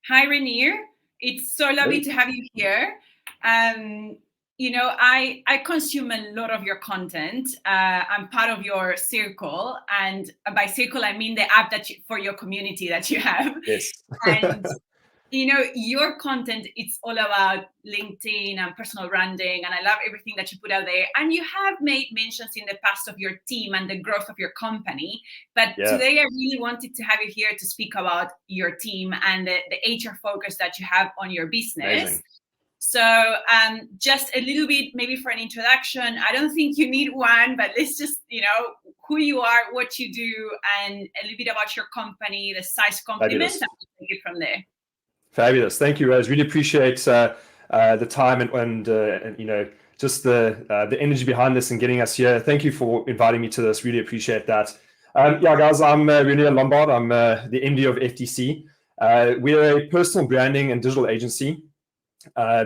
Hi, Renier. It's so lovely to have you here. I consume a lot of your content. I'm part of your circle, and by circle I mean the app for your community that you have. Yes. And your content, it's all about LinkedIn and personal branding, and I love everything that you put out there. And you have made mentions in the past of your team and the growth of your company, but today I really wanted to have you here to speak about your team and the HR focus that you have on your business. Amazing. So just a little bit, maybe for an introduction. I don't think you need one, but let's just, who you are, what you do, and a little bit about your company, the size compliments, and we'll take it from there. Fabulous. Thank you, Rose. Really appreciate the time and just the energy behind this and getting us here. Thank you for inviting me to this. Really appreciate that. Guys, I'm Renier Lombard. I'm the MD of FDC. We're a personal branding and digital agency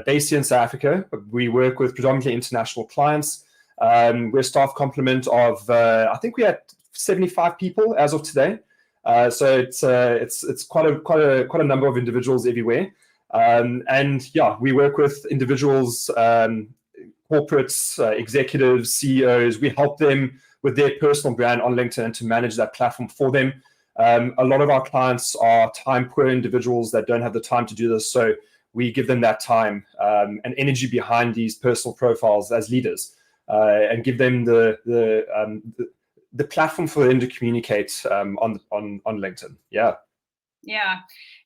based here in South Africa. We work with predominantly international clients. We're a staff complement of, I think we had 75 people as of today. So it's quite a number of individuals everywhere, we work with individuals, corporates, executives, CEOs. We help them with their personal brand on LinkedIn and to manage that platform for them. A lot of our clients are time-poor individuals that don't have the time to do this, so we give them that time and energy behind these personal profiles as leaders, and give them the platform for them to communicate on LinkedIn. Yeah,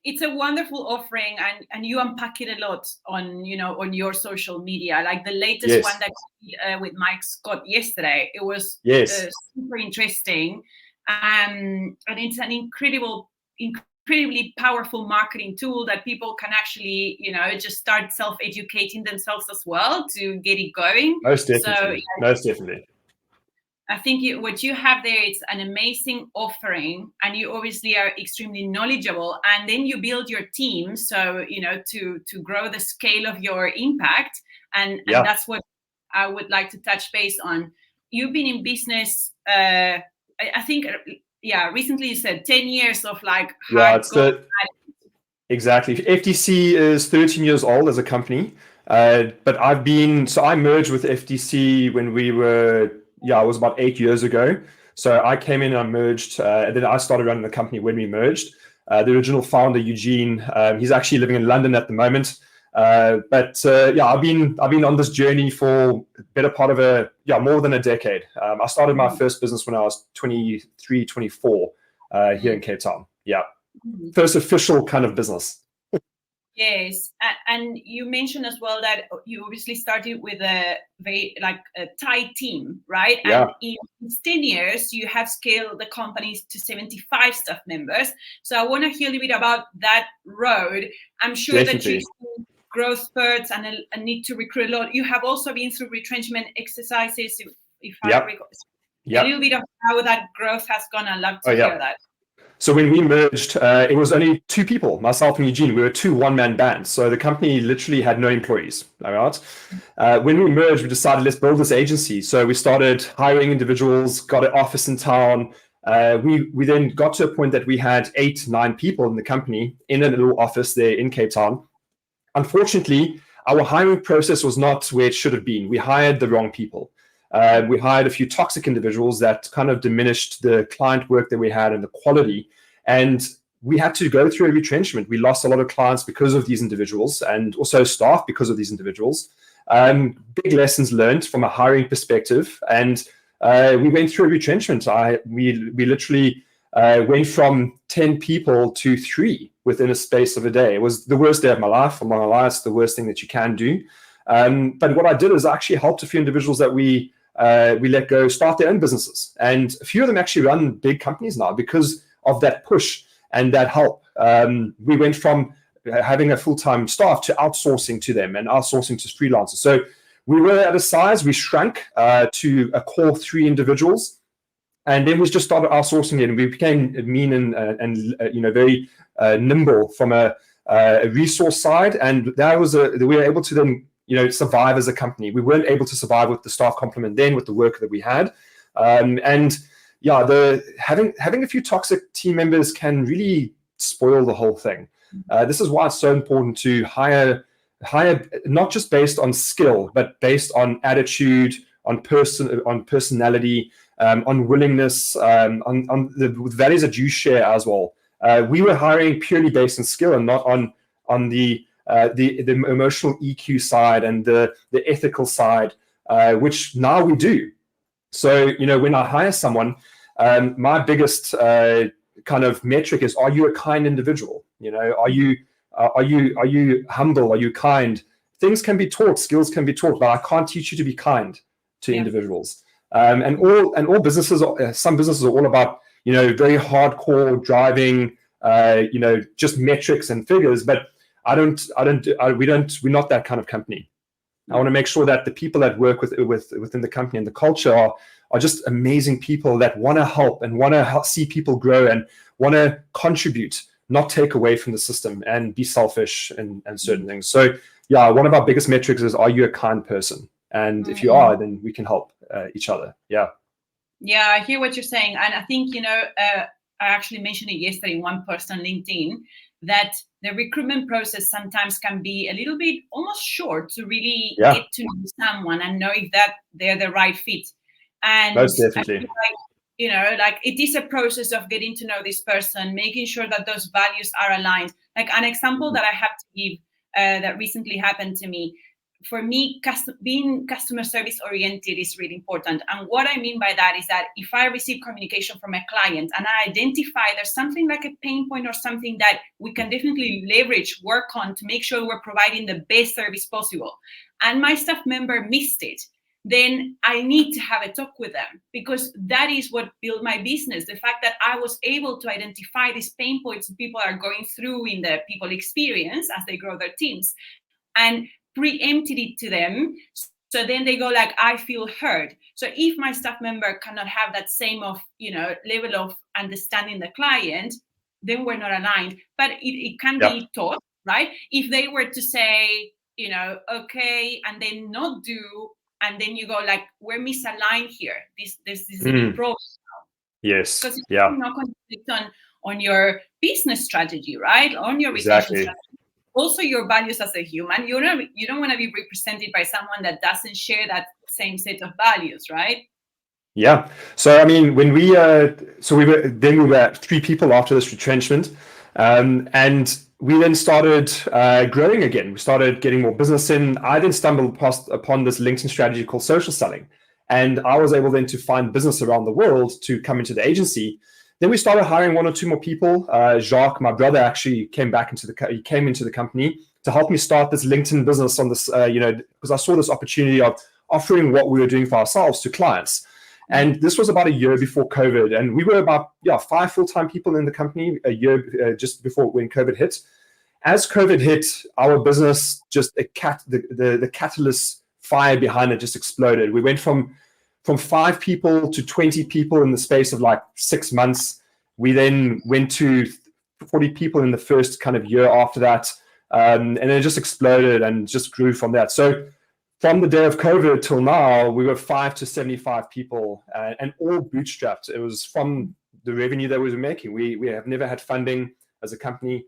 it's a wonderful offering, and you unpack it a lot on your social media. Like the latest one that you did with Mike Scott yesterday, it was super interesting, and it's an incredibly powerful marketing tool that people can actually just start self-educating themselves as well to get it going. Most definitely. Most definitely. I think what you have there, it's an amazing offering, and you obviously are extremely knowledgeable, and then you build your team, so to grow the scale of your impact, and that's what I would like to touch base on. You've been in business, I think, recently you said 10 years of like hard Exactly. FDC is 13 years old as a company, but I merged with FDC when we were. It was about 8 years ago. So I came in and I merged, and then I started running the company when we merged. The original founder, Eugene, he's actually living in London at the moment. I've been on this journey for a better part of more than a decade. I started my first business when I was 23, 24 here in Cape Town. First official kind of business. Yes, and you mentioned as well that you obviously started with a very a tight team, right? Yeah. And in 10 years, you have scaled the companies to 75 staff members. So I want to hear a little bit about that road. I'm sure that you growth spurts and a need to recruit a lot. You have also been through retrenchment exercises. If I recall, a little bit of how that growth has gone. I'd love to hear that. So when we merged, it was only two people, myself and Eugene. We were two one-man bands. So the company literally had no employees. All right. When we merged, we decided, let's build this agency. So we started hiring individuals, got an office in town. We then got to a point that we had 8, 9 people in the company in a little office there in Cape Town. Unfortunately, our hiring process was not where it should have been. We hired the wrong people. We hired a few toxic individuals that kind of diminished the client work that we had and the quality. And we had to go through a retrenchment. We lost a lot of clients because of these individuals, and also staff because of these individuals. Big lessons learned from a hiring perspective. And we went through a retrenchment. We literally went from 10 people to 3 within a space of a day. It was the worst day of my life. I'm not gonna lie, it's the worst thing that you can do. But what I did is I actually helped a few individuals that we let go start their own businesses. And a few of them actually run big companies now because of that push and that help. We went from having a full-time staff to outsourcing to them and outsourcing to freelancers. So we were at a size, we shrank to a core 3 individuals. And then we just started outsourcing it, and we became mean and very nimble from a resource side. And we were able to then survive as a company. We weren't able to survive with the staff complement then with the work that we had. Having a few toxic team members can really spoil the whole thing. This is why it's so important to hire not just based on skill, but based on attitude, on personality, on willingness, on the values that you share as well. We were hiring purely based on skill and not on the emotional EQ side and the ethical side, which now we do. So, when I hire someone, my biggest kind of metric is, are you a kind individual? Are you humble? Are you kind? Things can be taught, skills can be taught, but I can't teach you to be kind to individuals. And all businesses, some businesses are all about, very hardcore driving, just metrics and figures. But we're not that kind of company. I want to make sure that the people that work within the company and the culture are just amazing people that want to help and want to see people grow and want to contribute, not take away from the system and be selfish and certain things. So yeah, one of our biggest metrics is, are you a kind person? And if you are, then we can help each other. Yeah. Yeah, I hear what you're saying. And I think, I actually mentioned it yesterday in one post on LinkedIn, that the recruitment process sometimes can be a little bit almost short to really get to know someone and know if that they're the right fit. And most definitely. I feel like, it is a process of getting to know this person, making sure that those values are aligned. Like an example that I have to give that recently happened to me. For me, being customer service oriented is really important. And what I mean by that is that if I receive communication from a client and I identify there's something like a pain point or something that we can definitely leverage, work on to make sure we're providing the best service possible, and my staff member missed it, then I need to have a talk with them, because that is what built my business. The fact that I was able to identify these pain points people are going through in the people experience as they grow their teams, and preempted it to them, so then they go like, I feel heard. So if my staff member cannot have that same level of understanding the client, then we're not aligned. But it can be taught, right? If they were to say, okay, and then not do, and then you go like, we're misaligned here. This is an approach now. Yes. Because it's not conflict on your business strategy, right? On your retention strategy. Also your values as a human. You don't want to be represented by someone that doesn't share that same set of values, right? Yeah. So I mean, when we were 3 people after this retrenchment, and we then started growing again. We started getting more business in. I then stumbled upon this LinkedIn strategy called social selling, and I was able then to find business around the world to come into the agency. Then we started hiring 1 or 2 more people. Jacques, my brother, actually came into the company to help me start this LinkedIn business on this, because I saw this opportunity of offering what we were doing for ourselves to clients. And this was about a year before COVID. And we were about 5 full-time people in the company a year just before when COVID hit. As COVID hit, our business the catalyst fire behind it just exploded. We went from 5 people to 20 people in the space of like 6 months. We then went to 40 people in the first kind of year after that. And then it just exploded and just grew from that. So from the day of COVID till now, we were 5 to 75 people and all bootstrapped. It was from the revenue that we were making. We have never had funding as a company.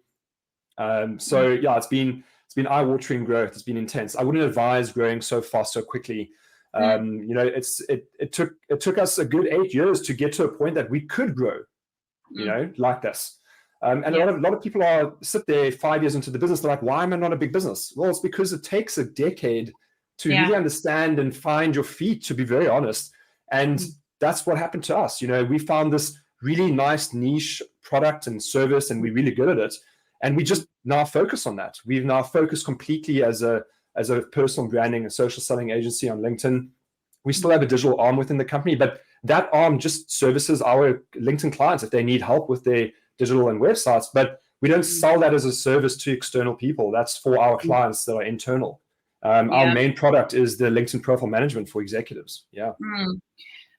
So yeah, it's been eye-watering growth. It's been intense. I wouldn't advise growing so fast, so quickly. It took us a good 8 years to get to a point that we could grow, like this. And a lot of people sit there 5 years into the business. They're like, why am I not a big business? Well, it's because it takes a decade to really understand and find your feet, to be very honest. And that's what happened to us. We found this really nice niche product and service, and we're really good at it. And we just now focus on that. We've now focused completely as a personal branding and social selling agency on LinkedIn. We still have a digital arm within the company, but that arm just services our LinkedIn clients if they need help with their digital and websites. But we don't sell that as a service to external people. That's for our clients that are internal. Our main product is the LinkedIn profile management for executives. Yeah.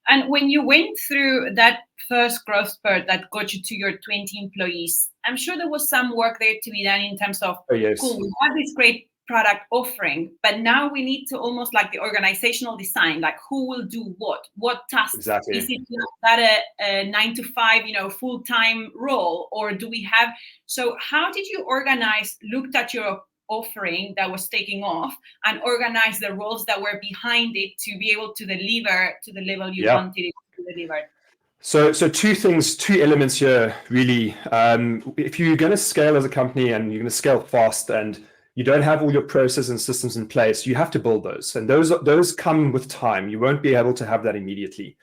And when you went through that first growth spurt that got you to your 20 employees, I'm sure there was some work there to be done in terms of, cool, we have this great product offering, but now we need to almost like the organizational design, like who will do what tasks. Exactly. Is it that a 9 to 5, full-time role, or do we have? So how did you looked at your offering that was taking off and organize the roles that were behind it to be able to deliver to the level you wanted it to deliver? So two elements here, really. If you're going to scale as a company and you're going to scale fast and you don't have all your processes and systems in place, you have to build those. And those come with time. You won't be able to have that immediately.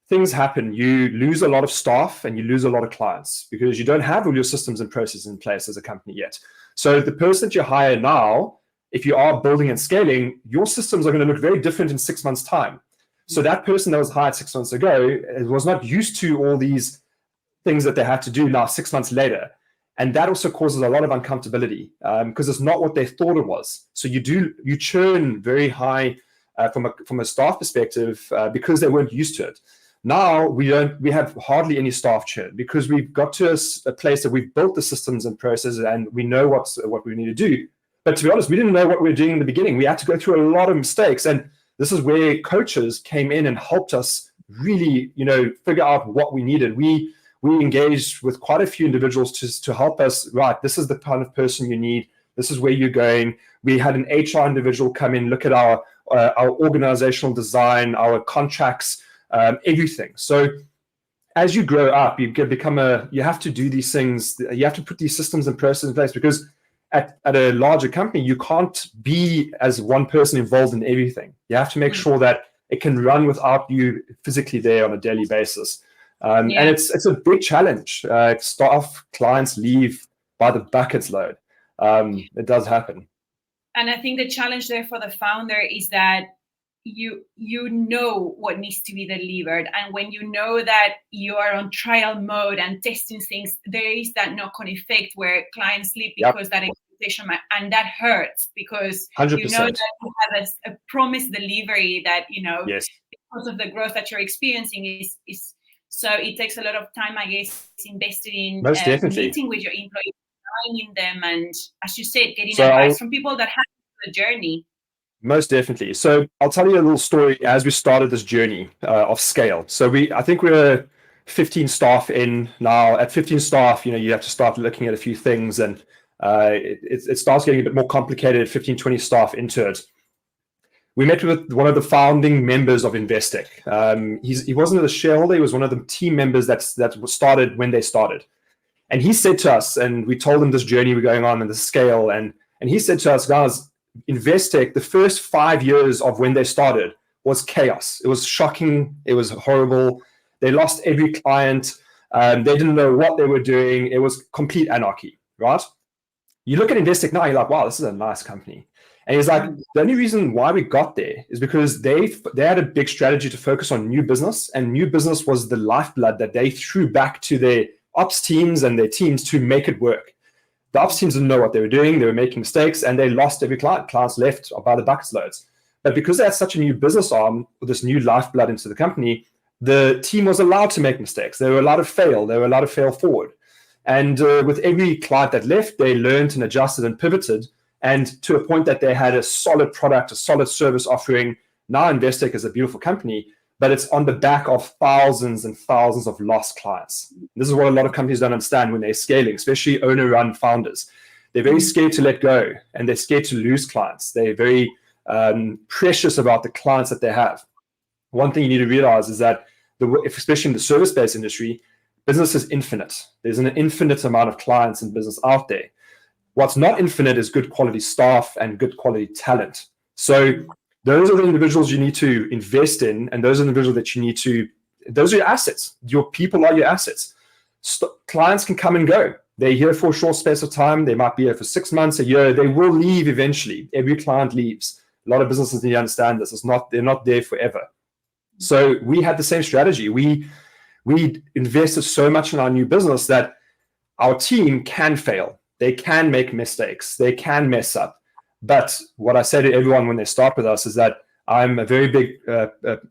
Things happen. You lose a lot of staff and you lose a lot of clients because you don't have all your systems and processes in place as a company yet. So the person that you hire now, if you are building and scaling, your systems are going to look very different in 6 months' time. So that person that was hired 6 months ago was not used to all these things that they have to do now 6 months later. And that also causes a lot of uncomfortability because it's not what they thought it was. So you churn very high from a staff perspective because they weren't used to it. Now we have hardly any staff churn because we've got to a place that we've built the systems and processes and we know what we need to do. But to be honest, we didn't know what we were doing in the beginning. We had to go through a lot of mistakes. And this is where coaches came in and helped us really, figure out what we needed. We engaged with quite a few individuals to help us, right, this is the kind of person you need. This is where you're going. We had an HR individual come in, look at our organizational design, our contracts, everything. So as you grow up, you have to do these things. You have to put these systems and processes in place because at a larger company, you can't be as one person involved in everything. You have to make sure that it can run without you physically there on a daily basis. And it's a big challenge. Staff, clients leave by the buckets load. It does happen. And I think the challenge there for the founder is that you know what needs to be delivered, and when you know that you are on trial mode and testing things, there is that knock-on effect where clients leave because that expectation, and that hurts because 100%. You know that you have a promised delivery that because of the growth that you're experiencing is so it takes a lot of time, I guess, invested in meeting with your employees, training them, and as you said, getting advice from people that have the journey. Most definitely. So I'll tell you a little story as we started this journey of scale. So I think we're 15 staff in now. At 15 staff, you have to start looking at a few things, and it starts getting a bit more complicated. 15, 20 staff into it. We met with one of the founding members of Investec. He wasn't a shareholder. He was one of the team members that started when they started. And he said to us, and we told him this journey we're going on and the scale, and he said to us, guys, Investec, the first 5 years of when they started was chaos. It was shocking. It was horrible. They lost every client. They didn't know what they were doing. It was complete anarchy, right? You look at Investec now, you're like, wow, this is a nice company. And he's like, the only reason why we got there is because they had a big strategy to focus on new business, and new business was the lifeblood that they threw back to their ops teams and their teams to make it work. The ops teams didn't know what they were doing. They were making mistakes, and they lost every client. Clients left by the buckets loads. But because they had such a new business arm with this new lifeblood into the company, the team was allowed to make mistakes. They were allowed to fail. They were allowed to fail forward. And with every client that left, they learned and adjusted and pivoted, and to a point that they had a solid product, a solid service offering. Now Investec is a beautiful company, but it's on the back of thousands and thousands of lost clients. This is what a lot of companies don't understand when they're scaling, especially owner-run founders. They're very scared to let go, and they're scared to lose clients. They're very precious about the clients that they have. One thing you need to realize is that, especially in the service-based industry, business is infinite. There's an infinite amount of clients and business out there. What's not infinite is good quality staff and good quality talent. So those are the individuals you need to invest in, and those are the individuals that those are your assets. Your people are your assets. Clients can come and go. They're here for a short space of time. They might be here for 6 months, a year. They will leave eventually. Every client leaves. A lot of businesses need to understand this. They're not there forever. So we had the same strategy. We invested so much in our new business that our team can fail. They can make mistakes. They can mess up. But what I say to everyone when they start with us is that I'm a very big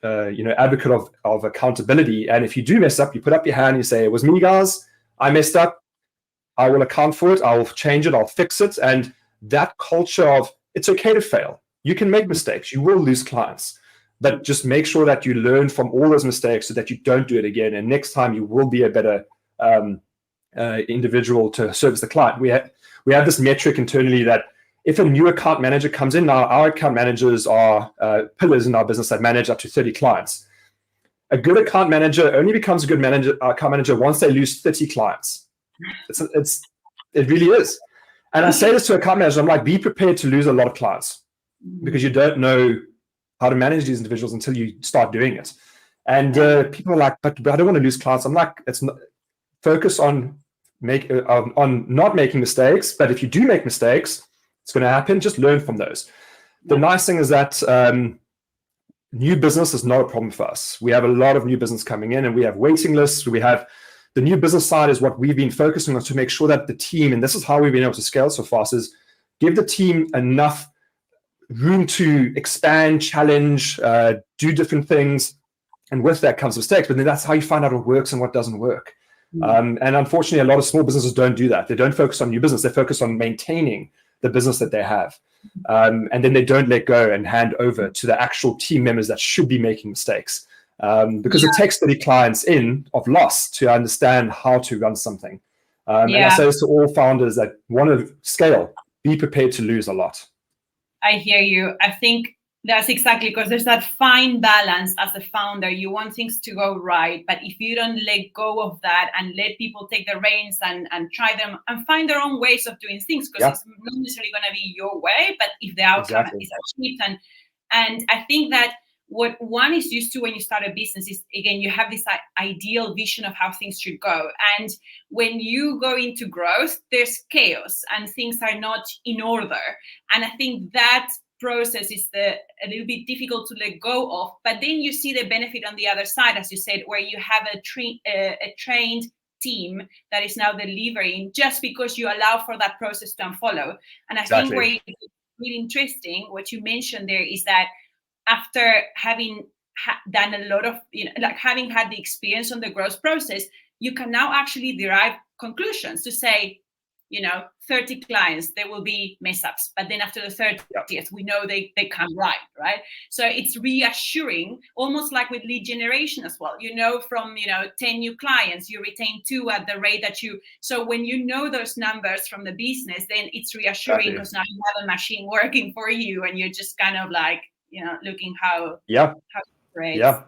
advocate of accountability. And if you do mess up, you put up your hand and you say, it was me, guys. I messed up. I will account for it. I will change it. I'll fix it. And that culture of It's okay to fail. You can make mistakes. You will lose clients. But just make sure that you learn from all those mistakes so that you don't do it again. And next time you will be a better individual to service the client. We have this metric internally that if a new account manager comes in, now our account managers are pillars in our business that manage up to 30 clients. A good account manager only becomes a good account manager once they lose 30 clients. It really is. And I say this to account managers, I'm like, be prepared to lose a lot of clients because you don't know how to manage these individuals until you start doing it. And people are like, but I don't want to lose clients. I'm like, focus on not making mistakes. But if you do make mistakes, it's going to happen. Just learn from those. The nice thing is that new business is not a problem for us. We have a lot of new business coming in, and we have waiting lists. We have the new business side is what we've been focusing on to make sure that the team, and this is how we've been able to scale so fast, is give the team enough room to expand, challenge, do different things. And with that comes mistakes, but then that's how you find out what works and what doesn't work. And unfortunately, a lot of small businesses don't do that. They don't focus on new business. They focus on maintaining the business that they have. And then they don't let go and hand over to the actual team members that should be making mistakes. Because it takes 30 clients in of loss to understand how to run something. And I say this to all founders that want to scale, be prepared to lose a lot. I hear you. I think that's exactly, because there's that fine balance as a founder. You want things to go right, but if you don't let go of that and let people take the reins and try them and find their own ways of doing things, because it's not necessarily going to be your way, but if the outcome is achieved. And I think that what one is used to when you start a business is, again, you have this ideal vision of how things should go. And when you go into growth, there's chaos and things are not in order. And I think that process is a little bit difficult to let go of. But then you see the benefit on the other side, as you said, where you have a trained team that is now delivering just because you allow for that process to unfollow. And I think where it's really interesting, what you mentioned there is that after having done a lot of, like having had the experience on the growth process, you can now actually derive conclusions to say, 30 clients, there will be mess ups, but then after the 30th, we know they come right? So it's reassuring, almost like with lead generation as well. From 10 new clients, you retain 2 at the rate that so when you know those numbers from the business, then it's reassuring because now you have a machine working for you and you're just kind of like, looking how great. Yeah.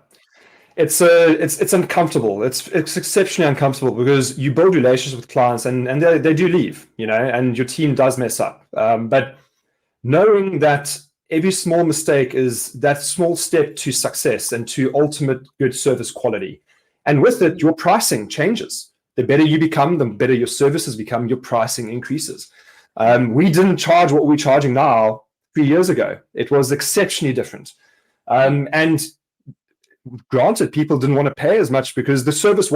It's uncomfortable. It's exceptionally uncomfortable because you build relationships with clients and they do leave, and your team does mess up. But knowing that every small mistake is that small step to success and to ultimate good service quality. And with it, your pricing changes. The better you become, the better your services become, your pricing increases. We didn't charge what we're charging now 3 years ago. It was exceptionally different. And granted, people didn't want to pay as much because the service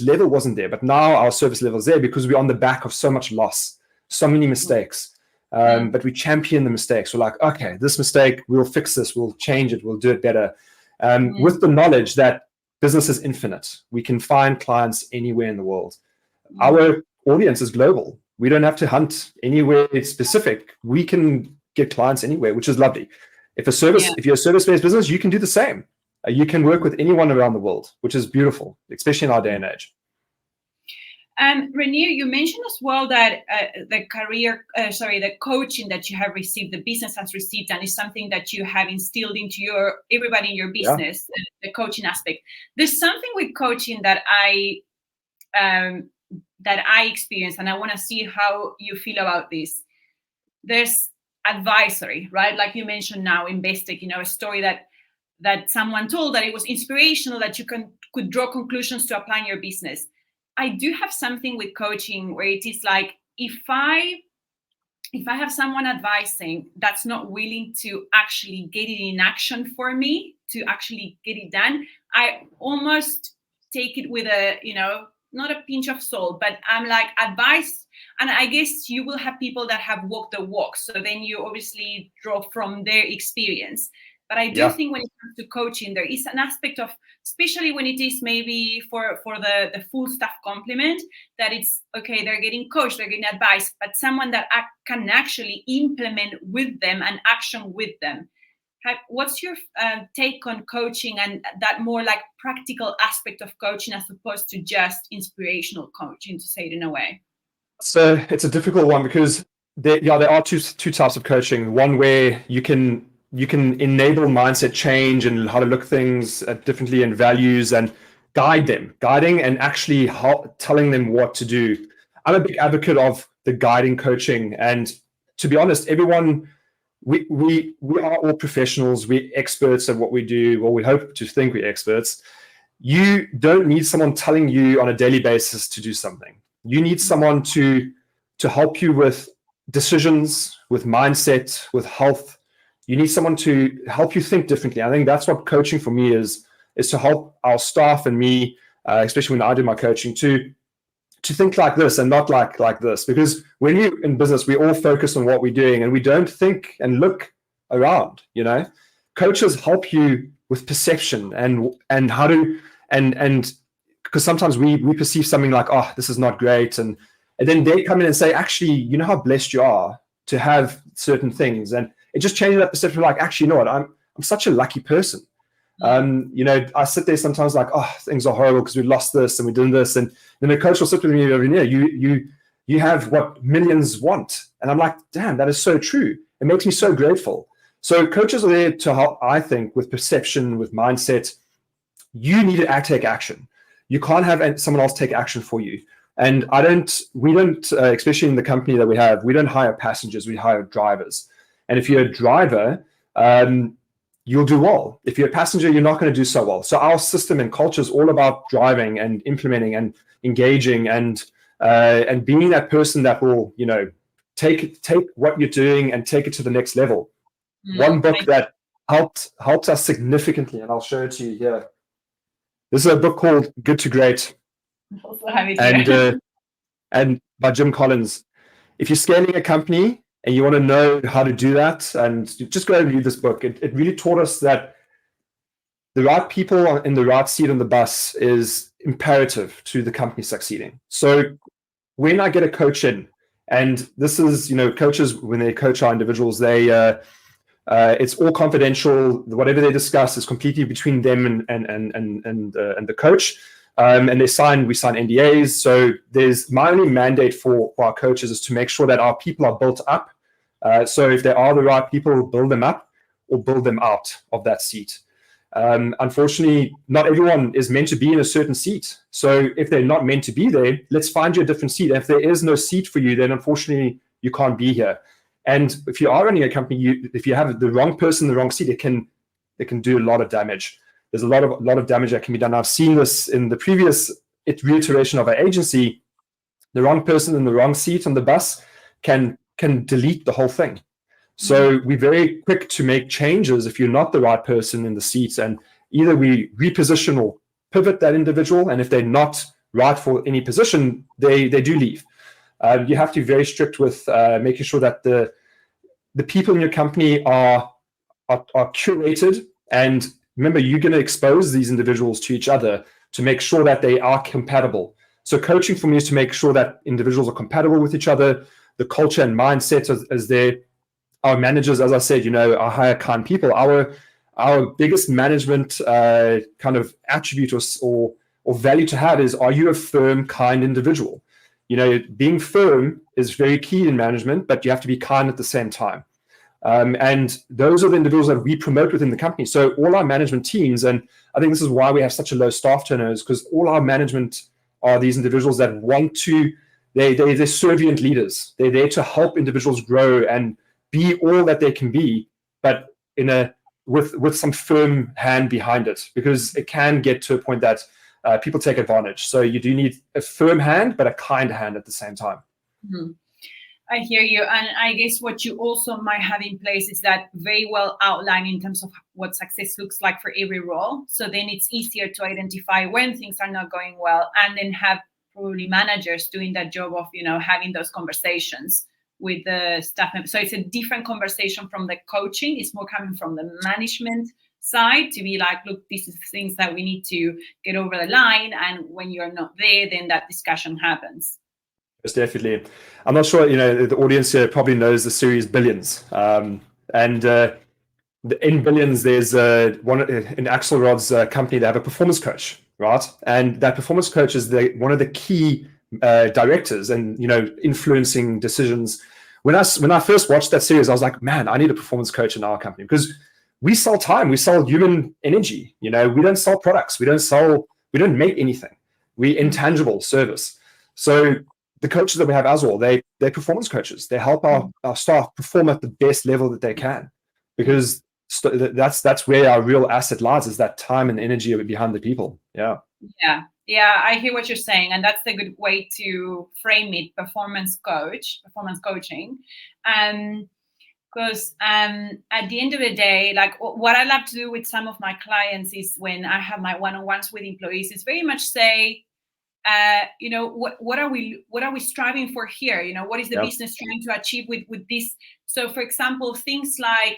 level wasn't there. But now our service level is there because we're on the back of so much loss, so many mistakes. But we champion the mistakes. We're like, okay, this mistake, we'll fix this, we'll change it, we'll do it better. With the knowledge that business is infinite. We can find clients anywhere in the world. Our audience is global. We don't have to hunt anywhere specific. We can get clients anywhere, which is lovely. If you're a service-based business, you can do the same. You can work with anyone around the world, which is beautiful, especially in our day and age. Renier, you mentioned as well that the coaching that you have received, the business has received, and is something that you have instilled into everybody in your business, the coaching aspect. There's something with coaching that I experience, and I want to see how you feel about this. There's advisory, right? Like you mentioned now in Bestech, a story that someone told that it was inspirational, that you could draw conclusions to apply in your business. I do have something with coaching where it is like, if I have someone advising that's not willing to actually get it in action for me, to actually get it done, I almost take it with not a pinch of salt, but I'm like, advice. And I guess you will have people that have walked the walk. So then you obviously draw from their experience. But I do think when it comes to coaching, there is an aspect of, especially when it is maybe for the full staff complement, that it's okay, they're getting coached, they're getting advice, but someone that can actually implement with them and action with them. What's your take on coaching and that more like practical aspect of coaching as opposed to just inspirational coaching, to say it in a way? So it's a difficult one because there are two types of coaching. One where you can enable mindset change and how to look things differently and values and guiding and actually telling them what to do. I'm a big advocate of the guiding coaching. And to be honest, everyone, we are all professionals. We're experts at what we do. Well, we hope to think we're experts. You don't need someone telling you on a daily basis to do something. You need someone to help you with decisions, with mindset, with health. You need someone to help you think differently. I think that's what coaching for me is to help our staff and me, especially when I do my coaching, to think like this and not like this. Because when you're in business, we all focus on what we're doing and we don't think and look around. Coaches help you with perception and how to and because sometimes we perceive something like, oh, this is not great, and then they come in and say, actually, you know how blessed you are to have certain things, and it just changes that perception. Like, actually, you know what, I'm such a lucky person. I sit there sometimes like, oh, things are horrible because we lost this and we did this, and then the coach will sit with me over here. You have what millions want, and I'm like, damn, that is so true. It makes me so grateful. So coaches are there to help, I think, with perception, with mindset. You need to take action. You can't have someone else take action for you. And we don't, especially in the company that we have, we don't hire passengers, we hire drivers. And if you're a driver, you'll do well. If you're a passenger, you're not going to do so well. So our system and culture is all about driving and implementing and engaging and being that person that will, take what you're doing and take it to the next level. One book that helped us significantly, and I'll show it to you here. This is a book called Good to Great, and by Jim Collins. If you're scaling a company and you want to know how to do that, and just go and read this book. It really taught us that the right people in the right seat on the bus is imperative to the company succeeding. So when I get a coach in, and this is, coaches, when they coach our individuals, it's all confidential. Whatever they discuss is completely between them and the coach. And we sign NDAs. So my only mandate for our coaches is to make sure that our people are built up. So if they are the right people, build them up or build them out of that seat. Unfortunately, not everyone is meant to be in a certain seat. So if they're not meant to be there, let's find you a different seat. If there is no seat for you, then unfortunately you can't be here. And if you are running a company, if you have the wrong person in the wrong seat, it can do a lot of damage. There's a lot of damage that can be done. I've seen this in the previous reiteration of our agency. The wrong person in the wrong seat on the bus can delete the whole thing. So we're very quick to make changes if you're not the right person in the seats, and either we reposition or pivot that individual, and if they're not right for any position, they do leave. You have to be very strict with making sure that the people in your company are curated, and remember, you're going to expose these individuals to each other to make sure that they are compatible. So coaching for me is to make sure that individuals are compatible with each other, the culture and mindset as there. Our managers, as I said, are hire kind people. Our biggest management kind of attribute or value to have is, are you a firm, kind individual? Being firm is very key in management, but you have to be kind at the same time. And those are the individuals that we promote within the company. So all our management teams, and I think this is why we have such a low staff turnover, is because all our management are these individuals that want to, they're servient leaders. They're there to help individuals grow and be all that they can be, but with some firm hand behind it, because it can get to a point that people take advantage. So you do need a firm hand, but a kind hand at the same time. Mm-hmm. I hear you. And I guess what you also might have in place is that very well outlined in terms of what success looks like for every role. So then it's easier to identify when things are not going well, and then have probably managers doing that job of, having those conversations with the staff members. So it's a different conversation from the coaching. It's more coming from the management side to be like, look, this is things that we need to get over the line. And when you're not there, then that discussion happens. Yes, definitely. I'm not sure, the audience here probably knows the series Billions. In Billions, there's in Axelrod's company, they have a performance coach, right? And that performance coach is one of the key directors and, influencing decisions. When I first watched that series, I was like, man, I need a performance coach in our company, because we sell time, we sell human energy. We don't sell products, we don't make anything. We intangible service. So the coaches that we have as well, they're performance coaches. They help our staff perform at the best level that they can, because that's where our real asset lies, is that time and energy behind the people. Yeah, I hear what you're saying, and that's a good way to frame it. Performance coaching, because at the end of the day, like what I love to do with some of my clients is, when I have my one-on-ones with employees, is very much say, what are we striving for here? What is the business trying to achieve with this? So, for example, things like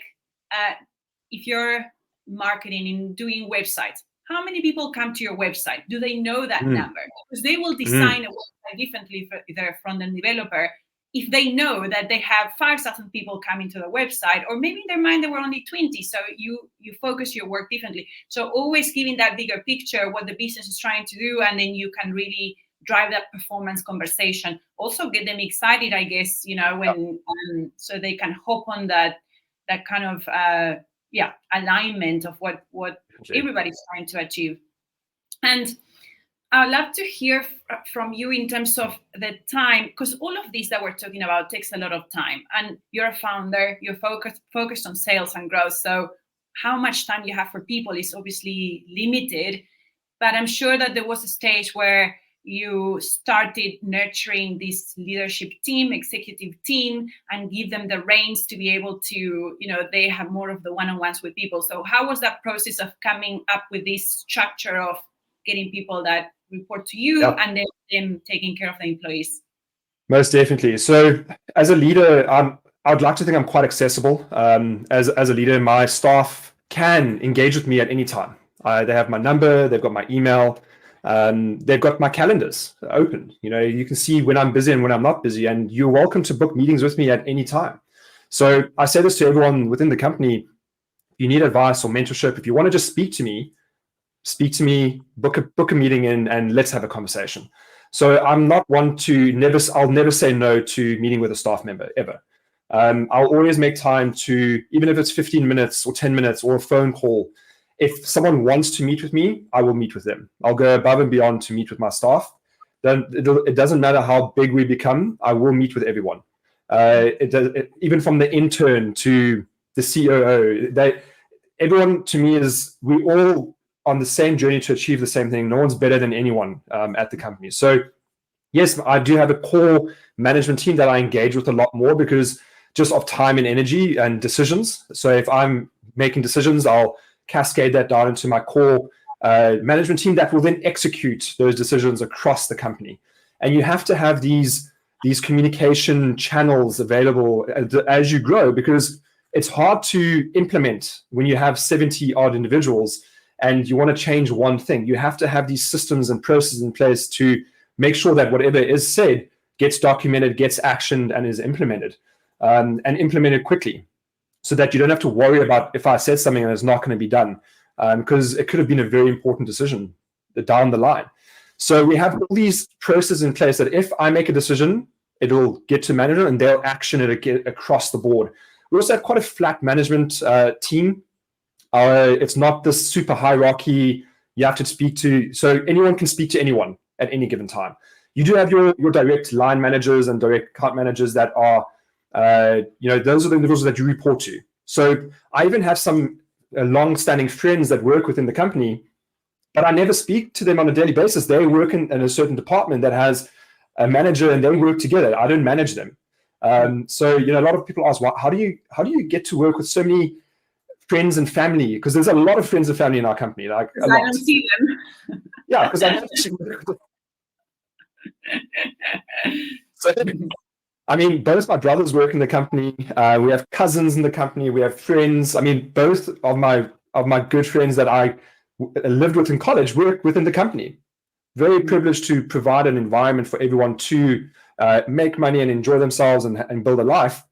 if you're marketing and doing websites, how many people come to your website? Do they know that number? Because they will design a website differently for their front-end developer if they know that they have 5,000 people coming to the website, or maybe in their mind there were only 20. So you focus your work differently. So always giving that bigger picture, what the business is trying to do, and then you can really drive that performance conversation. Also get them excited, I guess, when so they can hop on that kind of alignment of what everybody's trying to achieve. And I'd love to hear from you in terms of the time, because all of this that we're talking about takes a lot of time. And you're a founder, you're focused on sales and growth. So how much time you have for people is obviously limited. But I'm sure that there was a stage where you started nurturing this leadership team, executive team, and give them the reins to be able to, they have more of the one-on-ones with people. So how was that process of coming up with this structure of getting people that report to you and then them taking care of the employees? Most definitely. So as a leader, I'd like to think I'm quite accessible. As a leader, my staff can engage with me at any time. They have my number, they've got my email, they've got my calendars open. You can see when I'm busy and when I'm not busy, and you're welcome to book meetings with me at any time. So I say this to everyone within the company: if you need advice or mentorship, if you want to just speak to me, book a meeting in, and let's have a conversation. So I'm not one to I'll never say no to meeting with a staff member, ever. I'll always make time to, even if it's 15 minutes or 10 minutes or a phone call. If someone wants to meet with me, I will meet with them. I'll go above and beyond to meet with my staff. Then it doesn't matter how big we become, I will meet with everyone. Even from the intern to the COO, everyone to me we all on the same journey to achieve the same thing. No one's better than anyone at the company. So yes, I do have a core management team that I engage with a lot more, because just of time and energy and decisions. So if I'm making decisions, I'll cascade that down into my core management team that will then execute those decisions across the company. And you have to have these communication channels available as you grow, because it's hard to implement when you have 70 odd individuals and you want to change one thing. You have to have these systems and processes in place to make sure that whatever is said gets documented, gets actioned, and is implemented, and implemented quickly, so that you don't have to worry about if I said something and it's not going to be done, because it could have been a very important decision down the line. So we have all these processes in place that if I make a decision, it'll get to management and they'll action it across the board. We also have quite a flat management team. It's not this super hierarchy you have to speak to. So anyone can speak to anyone at any given time. You do have your direct line managers and direct account managers that are, those are the individuals that you report to. So I even have some long-standing friends that work within the company, but I never speak to them on a daily basis. They work in a certain department that has a manager, and they work together. I don't manage them. So a lot of people ask, how do you get to work with so many friends and family? Because there's a lot of friends and family in our company. Like I don't see them. Yeah, because I actually work with them. I mean, both my brothers work in the company. We have cousins in the company. We have friends. I mean, both of my good friends that I lived with in college work within the company. Very privileged to provide an environment for everyone to make money and enjoy themselves and build a life.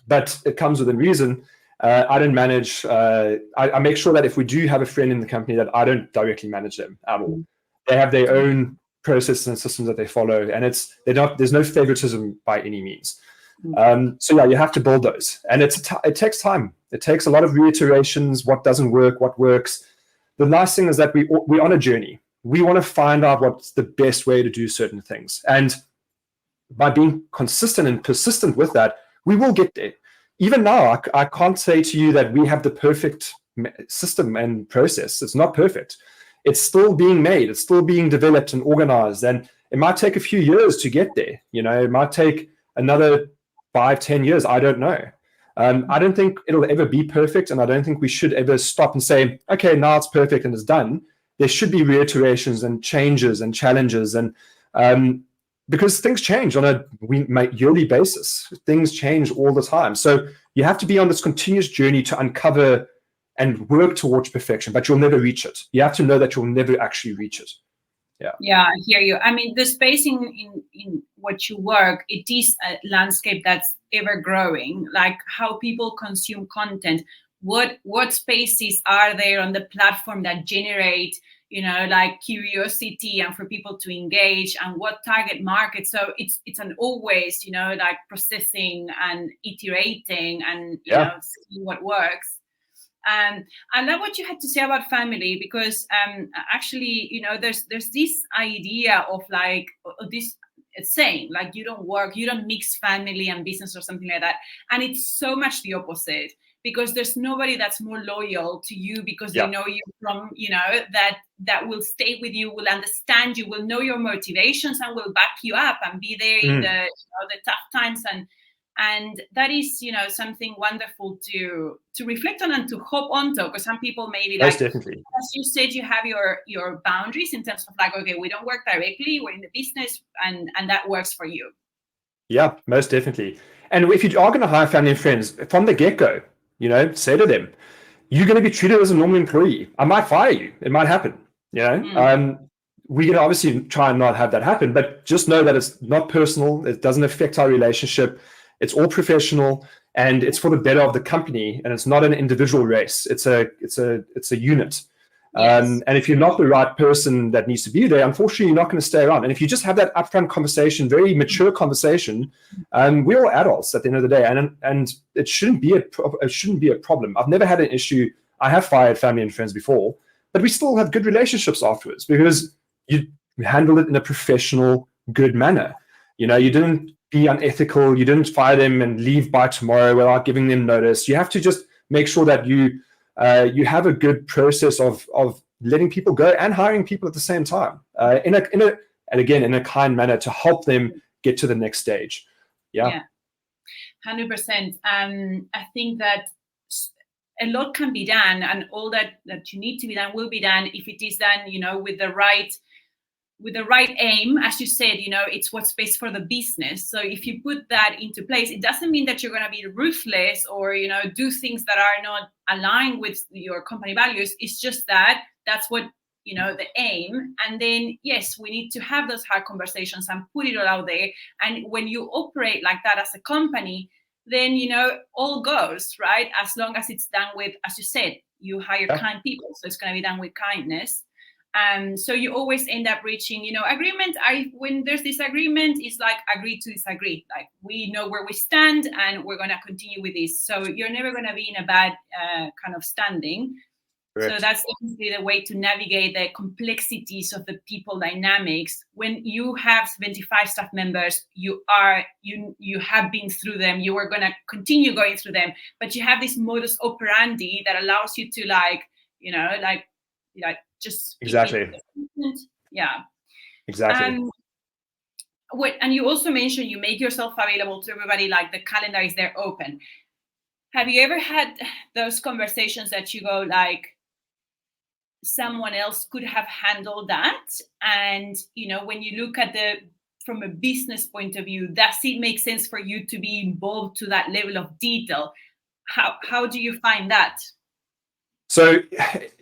But it comes within reason. I don't manage. I make sure that if we do have a friend in the company, that I don't directly manage them at all. They have their own processes and systems that they follow, and there's no favoritism by any means. So yeah, you have to build those, and it takes time. It takes a lot of reiterations. What doesn't work, what works. The nice thing is that we're on a journey. We want to find out what's the best way to do certain things, and by being consistent and persistent with that, we will get there. Even now, I can't say to you that we have the perfect system and process. It's not perfect. It's still being made. It's still being developed and organized. And it might take a few years to get there. It might take another 5-10 years. I don't know. I don't think it'll ever be perfect. And I don't think we should ever stop and say, okay, now it's perfect and it's done. There should be reiterations and changes and challenges. And because things change on a yearly basis. Things change all the time. So you have to be on this continuous journey to uncover and work towards perfection, but you'll never reach it. You have to know that you'll never actually reach it. Yeah, I hear you. I mean, the space in what you work, it is a landscape that's ever growing, like how people consume content. What spaces are there on the platform that generate, like curiosity and for people to engage, and what target market? So it's an always, like processing and iterating and, seeing what works. I love what you had to say about family, because actually, there's this idea of like this saying, like, you don't mix family and business or something like that. And it's so much the opposite, because there's nobody that's more loyal to you because they know you from, that will stay with you, will understand you, will know your motivations, and will back you up and be there in the tough times. And that is, something wonderful to reflect on and to hope onto, because some people maybe, like, definitely, as you said, you have your boundaries in terms of like, okay, we don't work directly, we're in the business, and that works for you. Yeah, most definitely. And if you are going to hire family and friends from the get-go, say to them, you're going to be treated as a normal employee. I might fire you. It might happen. We can obviously try and not have that happen, but just know that it's not personal. It doesn't affect our relationship. It's all professional, and it's for the better of the company, and it's not an individual race. It's a unit. Yes. And if you're not the right person that needs to be there, unfortunately, you're not going to stay around. And if you just have that upfront conversation, very mature conversation, we're all adults at the end of the day, and it shouldn't be a problem. I've never had an issue. I have fired family and friends before, but we still have good relationships afterwards because you handled it in a professional, good manner. You didn't be unethical. You didn't fire them and leave by tomorrow without giving them notice. You have to just make sure that you have a good process of letting people go and hiring people at the same time, in a kind manner to help them get to the next stage. Yeah. 100%. I think that a lot can be done, and all that you need to be done will be done if it is done, with the right aim. As you said, it's what's best for the business. So if you put that into place, it doesn't mean that you're going to be ruthless or, do things that are not aligned with your company values. It's just that's what, the aim. And then, yes, we need to have those hard conversations and put it all out there. And when you operate like that as a company, then, all goes, right? As long as it's done with, as you said, you hire kind people. So it's going to be done with kindness. So you always end up reaching, agreement. When there's disagreement, it's like agree to disagree. Like, we know where we stand and we're going to continue with this. So you're never going to be in a bad kind of standing. Correct. So that's definitely the way to navigate the complexities of the people dynamics. When you have 75 staff members, you have been through them. You are going to continue going through them, but you have this modus operandi that allows you to just exactly. Yeah. Exactly. And you also mentioned you make yourself available to everybody, like the calendar is there open. Have you ever had those conversations that you go like, someone else could have handled that? And, when you look at the from a business point of view, does it make sense for you to be involved to that level of detail? How do you find that? So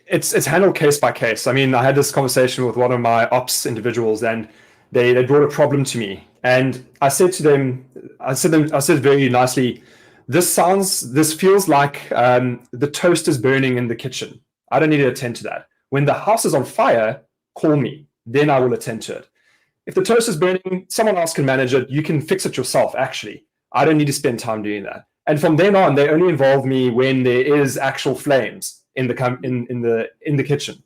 it's handled case by case. I mean, I had this conversation with one of my ops individuals, and they brought a problem to me, and I said to them, I said very nicely, this feels like the toast is burning in the kitchen. I don't need to attend to that. When the house is on fire, call me, then I will attend to it. If the toast is burning, someone else can manage it. You can fix it yourself, actually. I don't need to spend time doing that. And from then on, they only involve me when there is actual flames in the kitchen.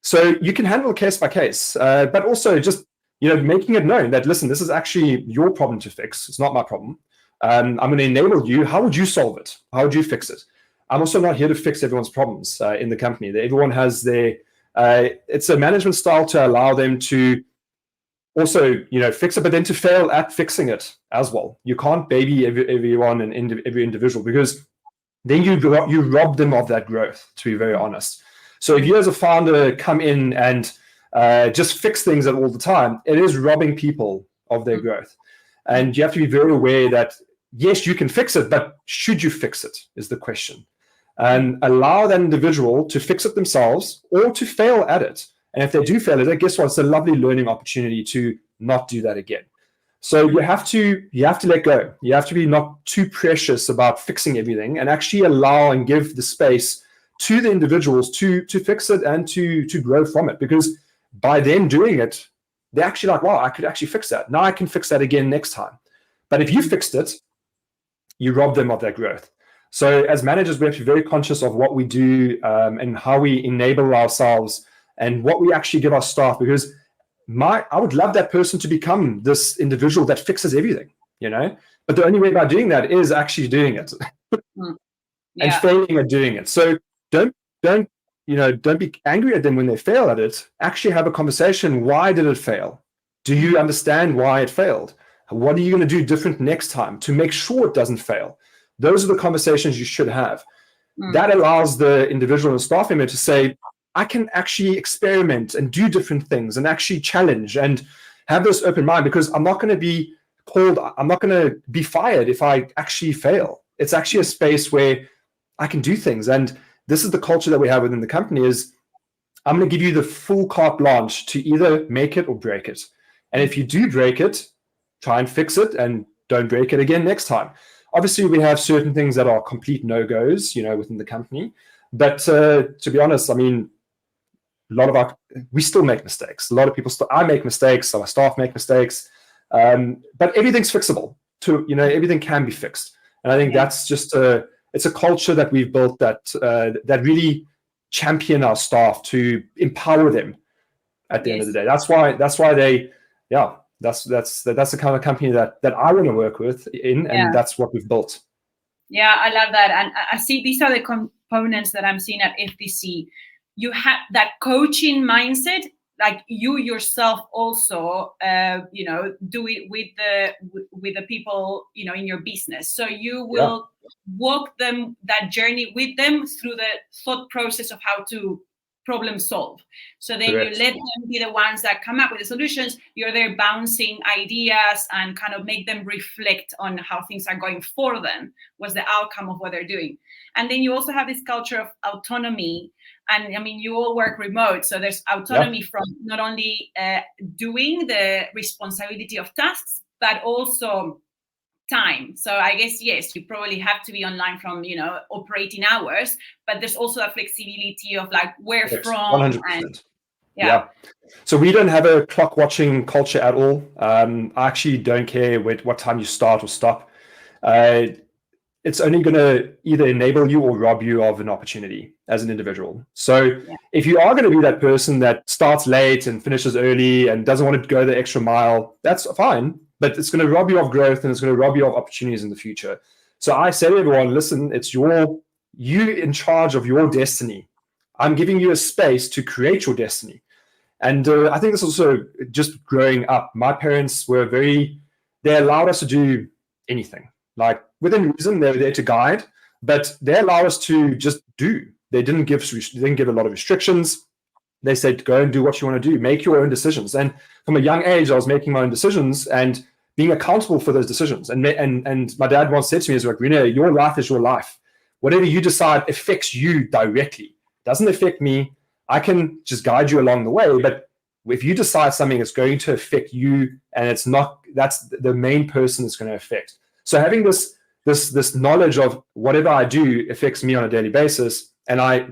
So you can handle case by case, but also just making it known that, listen, this is actually your problem to fix. It's not my problem. I'm going to enable you. How would you solve it? How would you fix it? I'm also not here to fix everyone's problems in the company. Everyone has their. It's a management style to allow them to also, fix it, but then to fail at fixing it as well. You can't baby everyone and every individual, because then you rob them of that growth, to be very honest. So if you as a founder come in and just fix things all the time, it is robbing people of their growth. And you have to be very aware that, yes, you can fix it, but should you fix it is the question. And allow that individual to fix it themselves or to fail at it. And if they do fail at it, guess what? It's a lovely learning opportunity to not do that again. So you have to let go. You have to be not too precious about fixing everything, and actually allow and give the space to the individuals to fix it and to grow from it. Because by them doing it, they're actually like, wow, I could actually fix that. Now I can fix that again next time. But if you fixed it, you rob them of that growth. So as managers, we have to be very conscious of what we do and how we enable ourselves and what we actually give our staff, because I would love that person to become this individual that fixes everything, but the only way by doing that is actually doing it and failing at doing it. So don't be angry at them when they fail at it. Actually have a conversation. Why did it fail? Do you understand why it failed? What are you going to do different next time to make sure it doesn't fail? Those are the conversations you should have. That allows the individual and staff member to say, I can actually experiment and do different things and actually challenge and have this open mind, because I'm not going to be fired if I actually fail. It's actually a space where I can do things. And this is the culture that we have within the company, is I'm going to give you the full carte blanche to either make it or break it. And if you do break it, try and fix it and don't break it again next time. Obviously, we have certain things that are complete no-goes, within the company. But to be honest, I mean, we still make mistakes. A lot of people I make mistakes, our staff make mistakes, but everything's fixable. Everything can be fixed, and I think that's just it's a culture that we've built that really champion our staff to empower them. At the end of the day, that's why that's the kind of company that I want to work with and that's what we've built. Yeah, I love that, and I see these are the components that I'm seeing at FDC. You have that coaching mindset, like you yourself also, do it with the people, in your business. So you will walk them that journey with them through the thought process of how to problem solve. So then you let them be the ones that come up with the solutions. You're there bouncing ideas and kind of make them reflect on how things are going for them. What's the outcome of what they're doing? And then you also have this culture of autonomy. And I mean, you all work remote, so there's autonomy from not only doing the responsibility of tasks, but also time. So I guess, yes, you probably have to be online from, operating hours, but there's also a flexibility of like where from. 100%. And, So we don't have a clock watching culture at all. I actually don't care what time you start or stop. It's only going to either enable you or rob you of an opportunity as an individual. So if you are going to be that person that starts late and finishes early and doesn't want to go the extra mile, that's fine, but it's going to rob you of growth and it's going to rob you of opportunities in the future. So I say to everyone, listen, it's you in charge of your destiny. I'm giving you a space to create your destiny. And I think this also just growing up, my parents were they allowed us to do anything. Like within reason, they were there to guide, but they allowed us to just do. They didn't give a lot of restrictions. They said, go and do what you want to do, make your own decisions. And from a young age, I was making my own decisions and being accountable for those decisions. And my dad once said to me, like, Renier, your life is your life. Whatever you decide affects you directly. It doesn't affect me. I can just guide you along the way. But if you decide something is going to affect you and it's not, that's the main person it's going to affect. So having this knowledge of whatever I do affects me on a daily basis, and I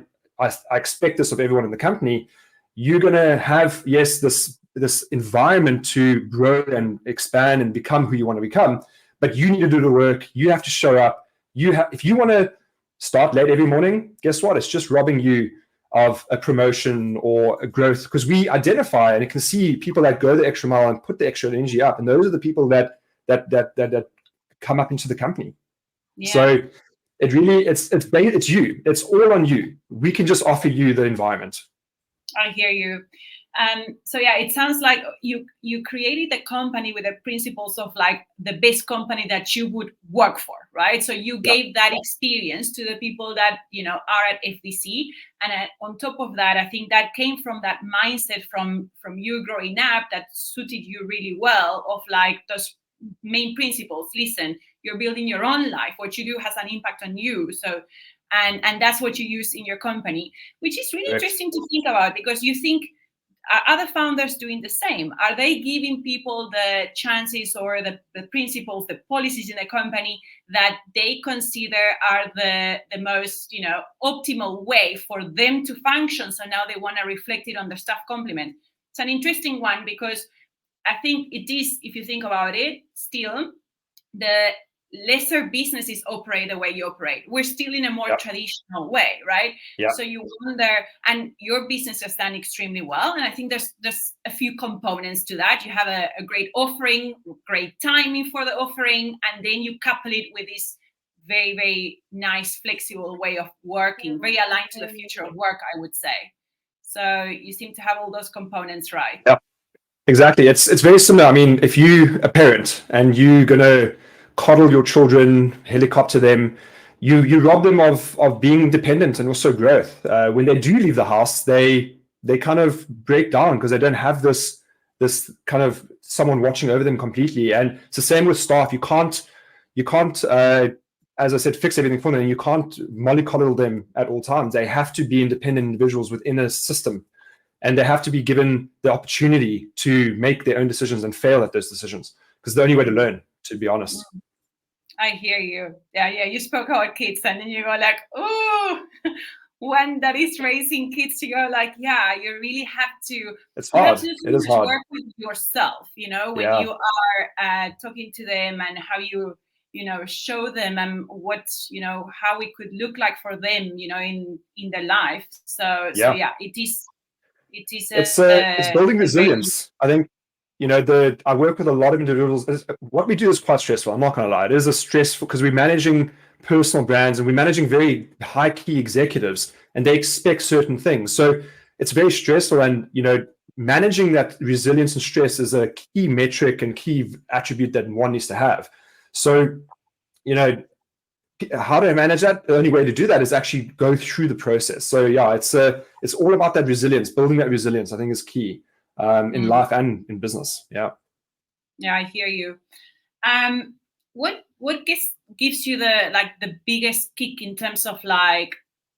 expect this of everyone in the company, you're going to have, yes, this environment to grow and expand and become who you want to become, but you need to do the work. You have to show up. If you want to start late every morning, guess what? It's just robbing you of a promotion or a growth, because we identify and can see people that go the extra mile and put the extra energy up, and those are the people that come up into the company. Yeah. So it really, it's you. It's all on you. We can just offer you the environment. I hear you. So yeah, it sounds like you created the company with the principles of like the best company that you would work for, right? So you gave that experience to the people that, you know, are at FDC. And on top of that, I think that came from that mindset from you growing up that suited you really well, of like those main principles. Listen, you're building your own life. What you do has an impact on you. So, and that's what you use in your company, which is really interesting to think about, because you think, are other founders doing the same? Are they giving people the chances or the principles, the policies in the company that they consider are the most, you know, optimal way for them to function? So now they want to reflect it on their staff complement. It's an interesting one, because I think it is, if you think about it, still the lesser businesses operate the way you operate. We're still in a more traditional way, right? So you wonder, and your business has done extremely well. And I think there's a few components to that. You have a great offering, great timing for the offering, and then you couple it with this very, very nice, flexible way of working, very aligned to the future of work, I would say. So you seem to have all those components right. Yeah, exactly. It's very similar. I mean, if you a parent and you're going to coddle your children, helicopter them, you rob them of being independent and also growth. When they do leave the house, they kind of break down because they don't have this kind of someone watching over them completely. And it's the same with staff. You can't as I said, fix everything for them. You can't mollycoddle them at all times. They have to be independent individuals within a system, and they have to be given the opportunity to make their own decisions and fail at those decisions, because the only way to learn, to be honest. I hear you. Yeah. You spoke about kids, and then you go like, oh, one that is raising kids, you go like, yeah, you really have to. It's hard. It is hard. Work with yourself, you know, when you are talking to them, and how you show them what, how it could look like for them, in their life. So yeah, it is. It's building resilience. I think. I work with a lot of individuals. What we do is quite stressful. I'm not going to lie. It is a stressful, because we're managing personal brands and we're managing very high key executives, and they expect certain things. So it's very stressful, and, managing that resilience and stress is a key metric and key attribute that one needs to have. So, how do I manage that? The only way to do that is actually go through the process. So yeah, it's all about that resilience. Building that resilience, I think, is key. In life and in business. Yeah, I hear you. What gives you the biggest kick in terms of like,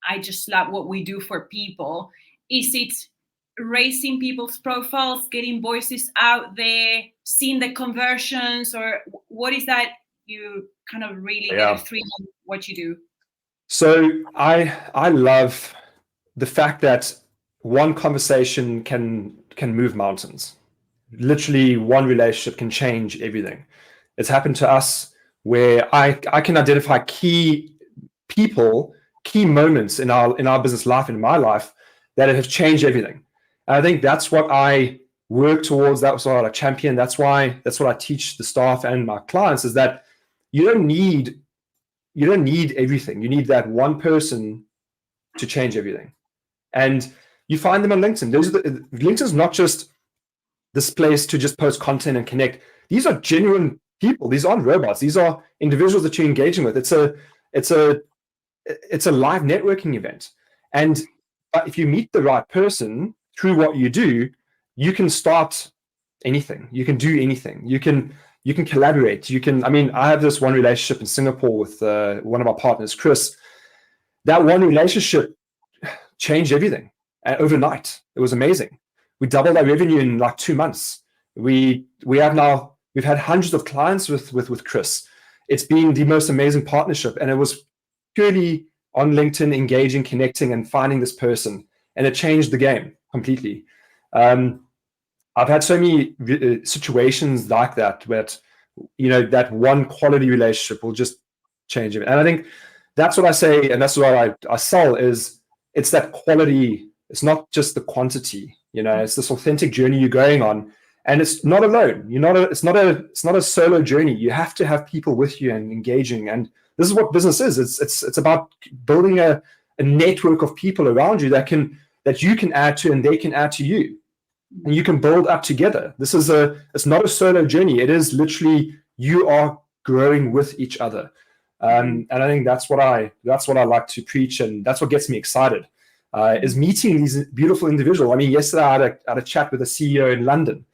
I just love what we do for people? Is it raising people's profiles, getting voices out there, seeing the conversions, or what is that you kind of really get a thrill in what you do? So I love the fact that one conversation can move mountains. Literally, one relationship can change everything. It's happened to us where I can identify key people, key moments in our business life, in my life, that have changed everything. And I think that's what I work towards. That's what I champion. That's what I teach the staff and my clients, is that you don't need everything. You need that one person to change everything. And you find them on LinkedIn. LinkedIn is not just this place to just post content and connect. These are genuine people. These aren't robots. These are individuals that you're engaging with. It's a live networking event. And if you meet the right person, through what you do, you can start anything. You can do anything. You can collaborate. I have this one relationship in Singapore with one of our partners, Chris. That one relationship changed everything overnight. It was amazing. We doubled our revenue in like 2 months. We've had hundreds of clients with Chris. It's been the most amazing partnership, and it was purely on LinkedIn, engaging, connecting, and finding this person, and it changed the game completely. I've had so many situations like that where, that one quality relationship will just change it. And I think that's what I say, and that's what I sell is it's that quality. It's not just the quantity. It's this authentic journey you're going on, and it's not alone. It's not a solo journey. You have to have people with you and engaging. And this is what business is. It's about building a network of people around you that you can add to, and they can add to you. And you can build up together. It's not a solo journey. It is literally you are growing with each other. And I think that's what I like to preach, and that's what gets me excited, is meeting these beautiful individuals. Yesterday I had a chat with a CEO in London,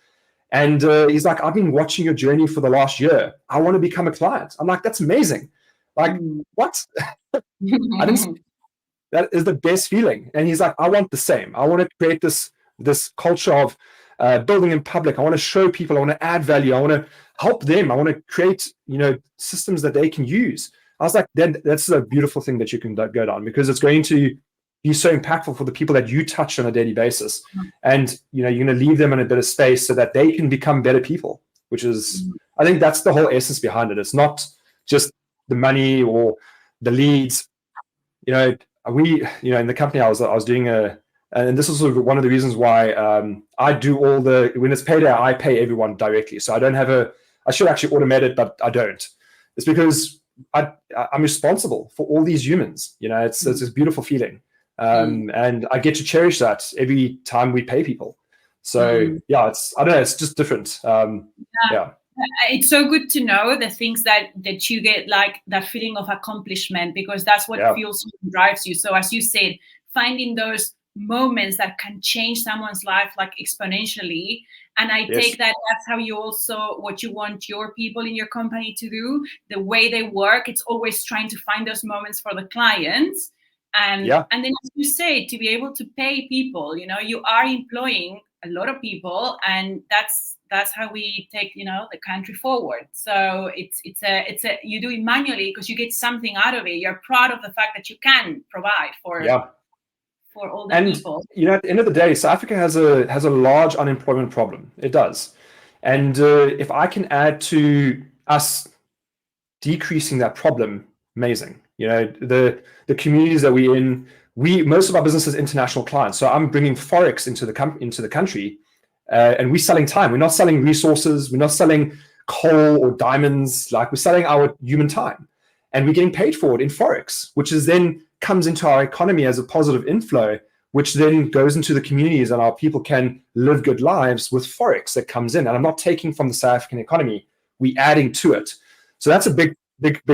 and he's like, I've been watching your journey for the last year. I want to become a client. I'm like, that's amazing. Like, what? That is the best feeling. And he's like, I want the same. I want to create this culture of building in public. I want to show people. I want to add value. I want to help them. I want to create, systems that they can use. I was like, that's a beautiful thing that you can go down, because it's going to be so impactful for the people that you touch on a daily basis. And, you're going to leave them in a bit of space so that they can become better people, which is, I think that's the whole essence behind it. It's not just the money or the leads. In the company I was doing and this is one of the reasons why I do when it's payday, I pay everyone directly. So I should actually automate it, but I don't. It's because I'm responsible for all these humans. It's this beautiful feeling. And I get to cherish that every time we pay people. So I don't know, it's just different. Yeah. It's so good to know the things that you get, like that feeling of accomplishment, because that's what fuels you and drives you. So as you said, finding those moments that can change someone's life like exponentially. And I take that's how you also, what you want your people in your company to do, the way they work. It's always trying to find those moments for the clients. And then, as you say, to be able to pay people, you are employing a lot of people, and that's how we take, the country forward. So it's you do it manually because you get something out of it. You're proud of the fact that you can provide for all the people. At the end of the day, South Africa has a large unemployment problem. It does. And if I can add to us decreasing that problem, amazing. The communities that we're in, most of our business is international clients. So I'm bringing Forex into the country, and we're selling time. We're not selling resources. We're not selling coal or diamonds. Like, we're selling our human time, and we're getting paid for it in Forex, which is then comes into our economy as a positive inflow, which then goes into the communities, and our people can live good lives with Forex that comes in. And I'm not taking from the South African economy, we're adding to it. So that's a big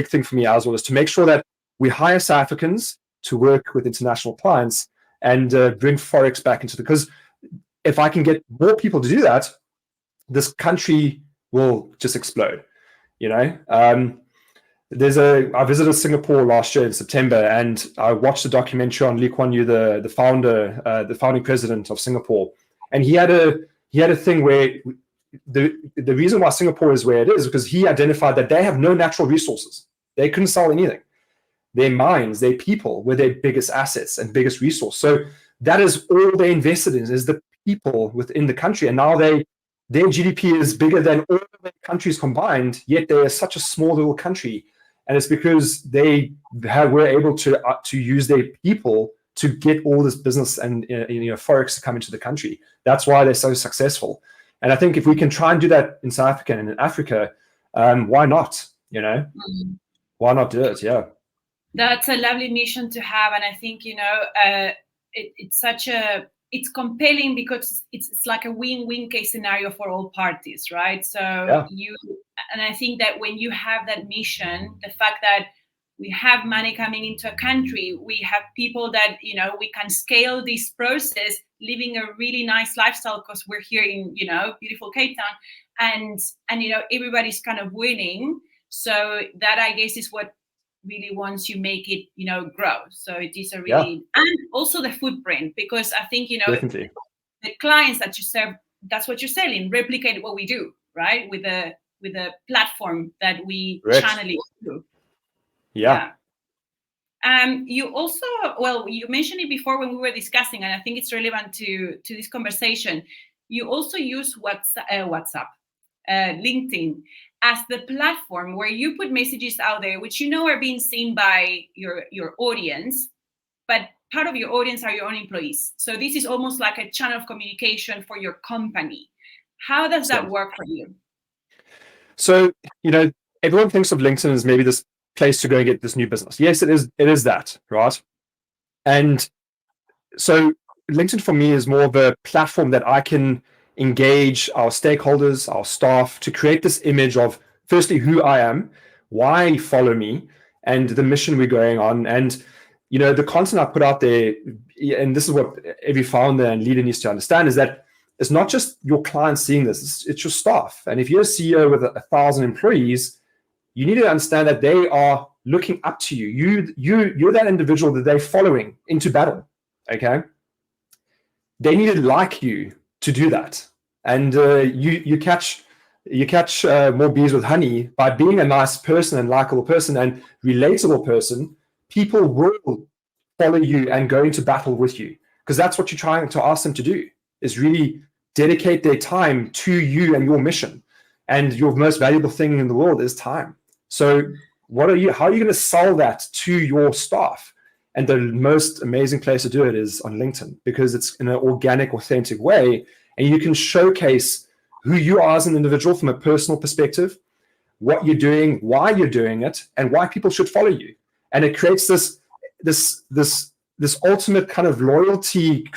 thing for me as well, is to make sure that we hire South Africans to work with international clients and bring Forex back into because if I can get more people to do that, this country will just explode. I visited Singapore last year in September, and I watched a documentary on Lee Kuan Yew, the founder, the founding president of Singapore, and he had a thing where the reason why Singapore is where it is because he identified that they have no natural resources. They couldn't sell anything. Their mines, their people were their biggest assets and biggest resource. So that is all they invested in, is the people within the country. And now their GDP is bigger than all of the countries combined, yet they are such a small little country. And it's because they were able to use their people to get all this business and Forex to come into the country. That's why they're so successful. And I think if we can try and do that in South Africa and in Africa, why not? Why not do it? Yeah. That's a lovely mission to have, and I think it's compelling because it's like a win-win case scenario for all parties, right? So and I think that when you have that mission, the fact that we have money coming into a country, we have people that we can scale this process living a really nice lifestyle because we're here in, beautiful Cape Town, and everybody's kind of winning. So that, I guess, is what really, once you make it, grow. So it is a really, and also the footprint, because I think, definitely, the clients that you serve, that's what you're selling, replicate what we do, right? With a platform that we channel it through. Yeah. You also, you mentioned it before when we were discussing, and I think it's relevant to this conversation. You also use WhatsApp, LinkedIn as the platform where you put messages out there, which are being seen by your audience, but part of your audience are your own employees. So this is almost like a channel of communication for your company. How does that work for you? So, everyone thinks of LinkedIn as maybe this place to go and get this new business. Yes, it is that, right? And so LinkedIn for me is more of a platform that I can engage our stakeholders, our staff, to create this image of, firstly, who I am, why follow me, and the mission we're going on. And the content I put out there, and this is what every founder and leader needs to understand, is that it's not just your clients seeing this, it's your staff. And if you're a CEO with 1,000 employees, you need to understand that they are looking up to you. You're that individual that they're following into battle, okay? They need to like you to do that. And you catch more bees with honey by being a nice person and likable person and relatable person. People will follow you and go into battle with you, because that's what you're trying to ask them to do, is really dedicate their time to you and your mission. And your most valuable thing in the world is time. So how are you going to sell that to your staff? And the most amazing place to do it is on LinkedIn, because it's in an organic, authentic way. And you can showcase who you are as an individual from a personal perspective, what you're doing, why you're doing it, and why people should follow you. And it creates this ultimate kind of loyalty, it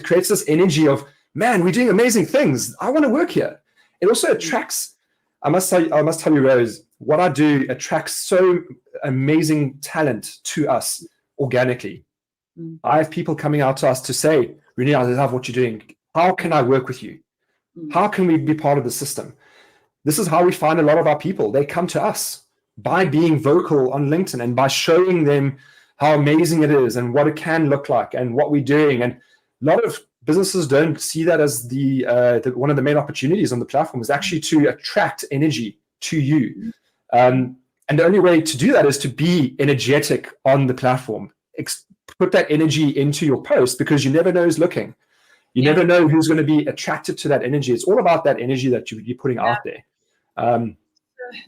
creates this energy of, man, we're doing amazing things. I want to work here. It also attracts, I must tell you, Rose, what I do attracts so amazing talent to us organically. I have people coming out to us to say, Renier, I love what you're doing. How can I work with you? How can we be part of the system? This is how we find a lot of our people. They come to us by being vocal on LinkedIn and by showing them how amazing it is and what it can look like and what we're doing. And a lot of businesses don't see that as the one of the main opportunities on the platform is actually to attract energy to you. And the only way to do that is to be energetic on the platform. Put that energy into your post, because you never know who's looking. You never know who's going to be attracted to that energy. It's all about that energy that you're putting out there.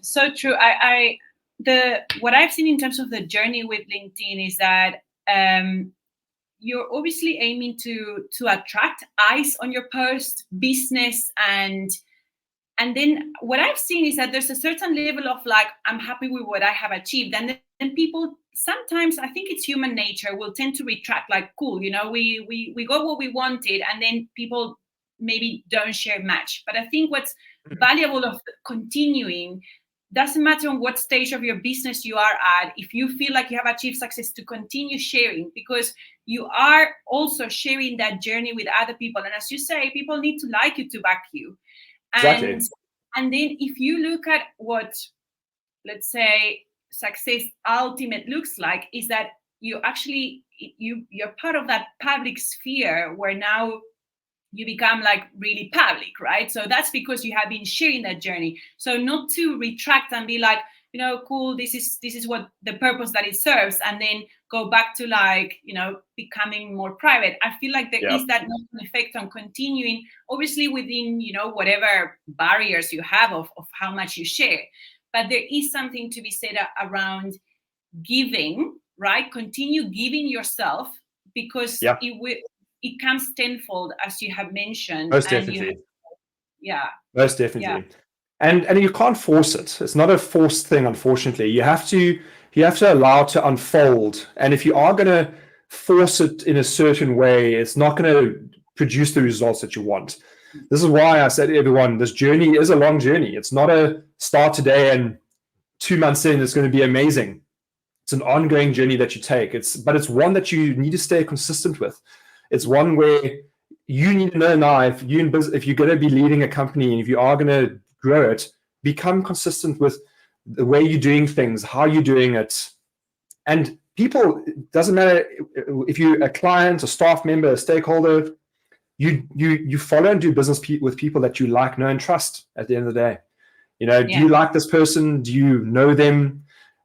So true. What I've seen in terms of the journey with LinkedIn is that you're obviously aiming to attract eyes on your post, business, and then what I've seen is that there's a certain level of like, I'm happy with what I have achieved, and then people sometimes, I think it's human nature, will tend to retract, like, cool, we got what we wanted, and then people maybe don't share much. But I think what's valuable of continuing, doesn't matter on what stage of your business you are at, if you feel like you have achieved success, to continue sharing, because you are also sharing that journey with other people. And as you say, people need to like you to back you. Exactly. And then if you look at what, let's say, success ultimate looks like, is that you're part of that public sphere where now you become like really public, right? So that's because you have been sharing that journey. So not to retract and be like, cool, this is what the purpose that it serves, and then go back to like, becoming more private. I feel like there is that knock-on effect on continuing, obviously within, whatever barriers you have of how much you share. But there is something to be said around giving, right? Continue giving yourself, because it comes tenfold, as you have mentioned. Most definitely. Most definitely. Yeah. And you can't force it. It's not a forced thing, unfortunately. You have to allow it to unfold. And if you are going to force it in a certain way, it's not going to produce the results that you want. This is why I said to everyone, this journey is a long journey. It's not a start today and 2 months in, it's going to be amazing. It's an ongoing journey that you take. But it's one that you need to stay consistent with. It's one where you need to know now, if you're going to be leading a company and if you are going to grow it, become consistent with the way you're doing things, how you're doing it. And people, it doesn't matter if you're a client, a staff member, a stakeholder, you follow and do business with people that you like, know, and trust at the end of the day. You know, do you like this person? Do you know them?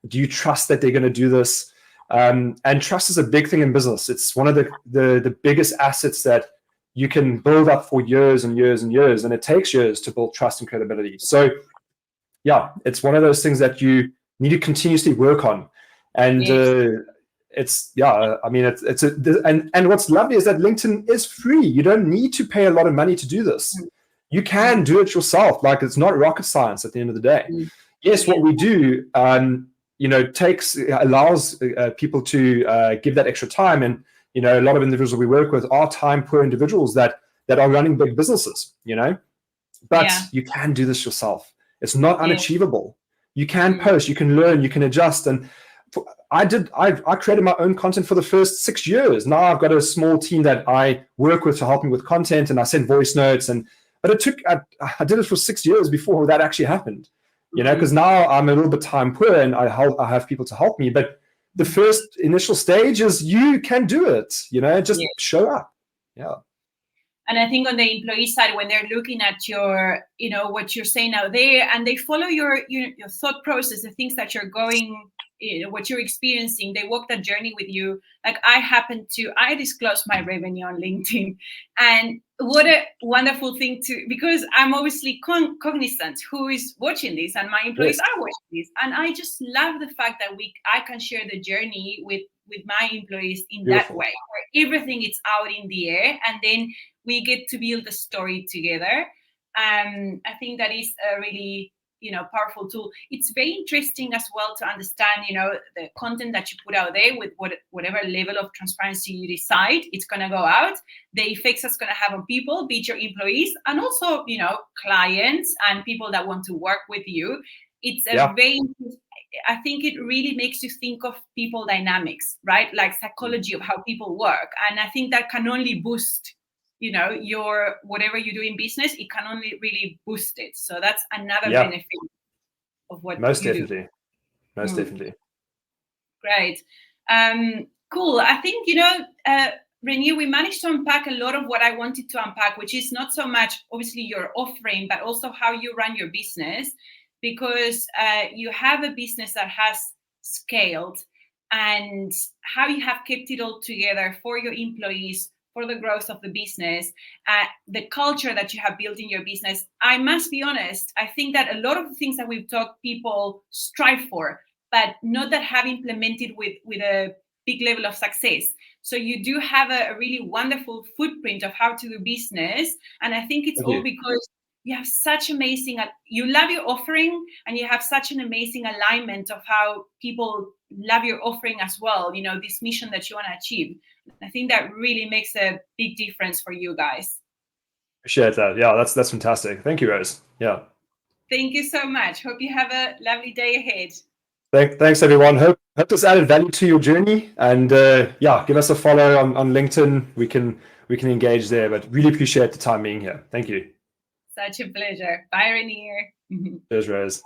Do you trust that they're going to do this? And trust is a big thing in business. It's one of the biggest assets that you can build up for years and years and years. And it takes years to build trust and credibility. So yeah, it's one of those things that you need to continuously work on. And I mean, and what's lovely is that LinkedIn is free. You don't need to pay a lot of money to do this. You can do it yourself. Like, it's not rocket science at the end of the day. Yes, what we do, you know, allows people to give that extra time. And, you know, a lot of individuals we work with are time poor individuals that are running big businesses, you know, but you can do this yourself. It's not unachievable. You can post, you can learn, you can adjust. And I created my own content for the first 6 years. Now I've got a small team that I work with to help me with content, and I send voice notes. But I did it for 6 years before that actually happened, you know, because now I'm a little bit time poor and I have people to help me. But the first initial stage is you can do it, you know, just show up. Yeah. And I think on the employee side, when they're looking at your, you know, what you're saying out there, and they follow your thought process, the things that you're going, you know, what you're experiencing, they walk that journey with you. Like, I disclose my revenue on LinkedIn, and what a wonderful thing because I'm obviously cognizant who is watching this, and my employees are watching this, and I just love the fact that I can share the journey with my employees in that way, where everything is out in the air, and then we get to build a story together. I think that is a really, you know, powerful tool. It's very interesting as well to understand, you know, the content that you put out there with whatever level of transparency you decide it's going to go out, the effects it's going to have on people, be it your employees, and also, you know, clients and people that want to work with you. It's a very, I think it really makes you think of people dynamics, right? Like psychology of how people work. And I think that can only boost, you know, your whatever you do in business, it can only really boost it. So that's another benefit of what most you definitely do. Most definitely. Great. Cool. I think, you know, Renier, we managed to unpack a lot of what I wanted to unpack, which is not so much obviously your offering, but also how you run your business, because you have a business that has scaled, and how you have kept it all together for your employees, for the growth of the business, the culture that you have built in your business. I must be honest, I think that a lot of the things that we've talked, people strive for, but not that have implemented with a big level of success. So you do have a really wonderful footprint of how to do business. And I think it's all because you have such amazing, you love your offering, and you have such an amazing alignment of how people love your offering as well, you know, this mission that you want to achieve. I think that really makes a big difference for you guys. Appreciate that. Yeah, that's fantastic. Thank you, Rose. Yeah. Thank you so much. Hope you have a lovely day ahead. Thanks, everyone. Hope this added value to your journey. And give us a follow on LinkedIn. We can engage there. But really appreciate the time being here. Thank you. Such a pleasure. Bye, Renier. Cheers, Rose.